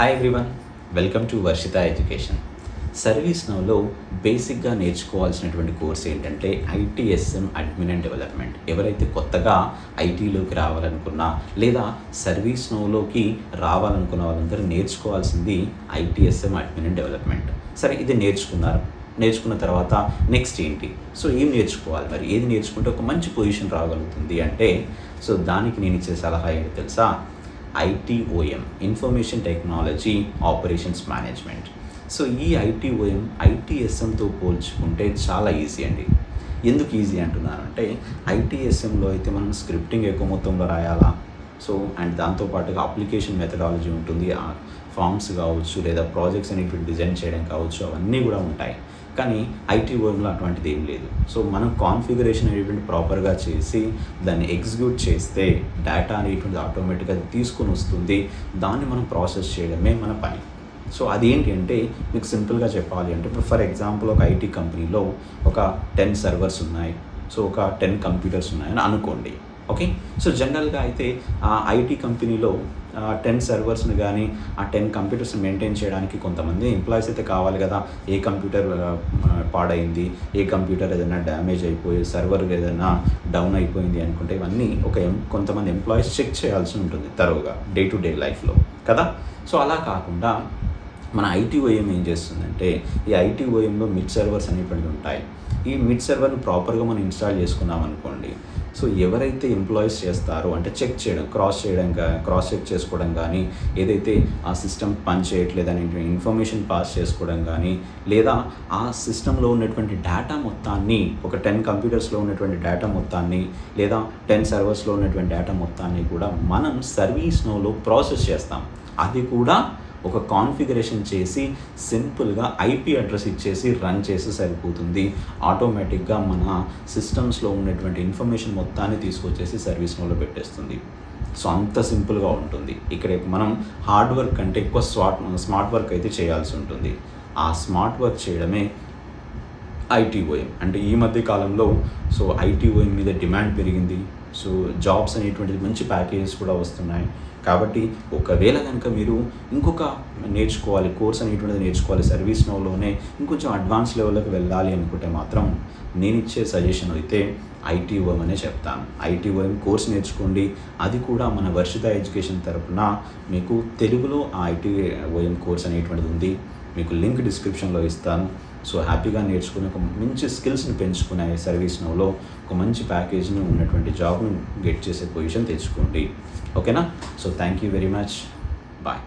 Hi everyone, welcome to Varshitha Education. సర్వీస్ నౌలో బేసిక్గా నేర్చుకోవాల్సినటువంటి కోర్స్ ఏంటంటే ఐటీఎస్ఎం అడ్మిన్ అండ్ డెవలప్మెంట్. ఎవరైతే కొత్తగా ఐటీలోకి రావాలనుకున్నా లేదా సర్వీస్ నౌలోకి రావాలనుకున్న వాళ్ళందరూ నేర్చుకోవాల్సింది ఐటీఎస్ఎం అడ్మిన్ అండ్ డెవలప్మెంట్. సరే, ఇది నేర్చుకున్న తర్వాత నెక్స్ట్ ఏంటి? సో ఏం నేర్చుకోవాలి, మరి ఏది నేర్చుకుంటే ఒక మంచి పొజిషన్ రాగలుగుతుంది అంటే, సో దానికి నేను ఇచ్చే సలహా ఏంటి తెలుసా? ITOM, information technology operations management. So ఈ ITOM ITSMతో పోల్చుకుంటే చాలా ఈజీ అండి. ఎందుకు ఈజీ అంటున్నానంటే, ITSMలో అయితే మనం స్క్రిప్టింగ్ ఎక్కువ మొత్తంలో రాయాలా, సో అండ్ దాంతోపాటుగా అప్లికేషన్ మెథడాలజీ ఉంటుంది, ఫామ్స్ కావచ్చు లేదా ప్రాజెక్ట్స్ అనేవి డిజైన్ చేయడం కావచ్చు, అవన్నీ కూడా ఉంటాయి. కానీ ITOMలో అటువంటిది ఏం లేదు. సో మనం కాన్ఫిగరేషన్ అనేటువంటి ప్రాపర్గా చేసి దాన్ని ఎగ్జిక్యూట్ చేస్తే డేటా అనేటువంటిది ఆటోమేటిక్గా తీసుకొని వస్తుంది. దాన్ని మనం ప్రాసెస్ చేయడమే మన పని. సో అదేంటి అంటే, మీకు సింపుల్గా చెప్పాలి అంటే, ఇప్పుడు ఫర్ ఎగ్జాంపుల్ ఒక ఐటీ కంపెనీలో ఒక 10 సర్వర్స్ ఉన్నాయి, సో ఒక 10 కంప్యూటర్స్ ఉన్నాయని అనుకోండి. ఓకే, సో జనరల్గా అయితే ఆ ఐటీ కంపెనీలో 10 సర్వర్స్ని కానీ ఆ 10 కంప్యూటర్స్ని మెయింటైన్ చేయడానికి కొంతమంది ఎంప్లాయీస్ అయితే కావాలి కదా. ఏ కంప్యూటర్ పాడైంది, ఏ కంప్యూటర్ ఏదైనా డ్యామేజ్ అయిపోయి సర్వర్ ఏదైనా డౌన్ అయిపోయింది అనుకుంటే ఇవన్నీ కొంతమంది ఎంప్లాయీస్ చెక్ చేయాల్సి ఉంటుంది తరువుగా డే టు డే లైఫ్లో కదా. సో అలా కాకుండా మన ITOM ఏం చేస్తుందంటే, ఈ ITOMలో మిడ్ సర్వర్స్ అనేటువంటివి ఉంటాయి. ఈ మిడ్ సర్వర్ని ప్రాపర్గా మనం ఇన్స్టాల్ చేసుకున్నాం అనుకోండి, సో ఎవరైతే ఎంప్లాయీస్ చేస్తారో అంటే క్రాస్ చెక్ చేసుకోవడం కానీ, ఏదైతే ఆ సిస్టమ్ పని చేయట్లేదని ఇన్ఫర్మేషన్ పాస్ చేసుకోవడం కానీ, లేదా ఆ సిస్టంలో ఉన్నటువంటి డేటా మొత్తాన్ని, ఒక 10 కంప్యూటర్స్లో ఉన్నటువంటి డేటా మొత్తాన్ని లేదా 10 సర్వర్స్లో ఉన్నటువంటి డేటా మొత్తాన్ని కూడా మనం సర్వీస్ నౌలో ప్రాసెస్ చేస్తాం. అది కూడా ఒక కాన్ఫిగరేషన్ చేసి సింపుల్గా IP అడ్రస్ ఇచ్చేసి రన్ చేసి సరిపోతుంది. ఆటోమేటిక్గా మన సిస్టమ్స్లో ఉన్నటువంటి ఇన్ఫర్మేషన్ మొత్తాన్ని తీసుకొచ్చేసి సర్వీస్ నోలో పెట్టేస్తుంది. సో అంత సింపుల్గా ఉంటుంది. ఇక్కడ మనం హార్డ్ వర్క్ కంటే ఎక్కువ స్మార్ట్ వర్క్ అయితే చేయాల్సి ఉంటుంది. ఆ స్మార్ట్ వర్క్ చేయడమే ITOM. అంటే ఈ మధ్య కాలంలో సో ITOM మీద డిమాండ్ పెరిగింది. సో జాబ్స్ అనేటువంటిది మంచి ప్యాకేజెస్ కూడా వస్తున్నాయి. కాబట్టి ఒకవేళ కనుక మీరు ఇంకొక కోర్స్ అనేటువంటిది నేర్చుకోవాలి, సర్వీస్ నౌలోనే ఇంకొంచెం అడ్వాన్స్ లెవెల్లోకి వెళ్ళాలి అనుకుంటే మాత్రం నేను ఇచ్చే సజెషన్ అయితే ITOM అనే చెప్తాను. ITOM కోర్స్ నేర్చుకోండి. అది కూడా మన వర్షిత ఎడ్యుకేషన్ తరపున మీకు తెలుగులో ఆ ITOM కోర్స్ అనేటువంటిది ఉంది. మీకు లింక్ డిస్క్రిప్షన్లో ఇస్తాను. సో హ్యాపీగా నేర్చుకుని ఒక మంచి స్కిల్స్ని పెంచుకునే సర్వీస్ నౌలో ఒక మంచి ప్యాకేజ్ని ఉన్నటువంటి జాబ్ను గెట్ చేసే పొజిషన్ తెచ్చుకోండి. ఓకేనా? So thank you very much. Bye.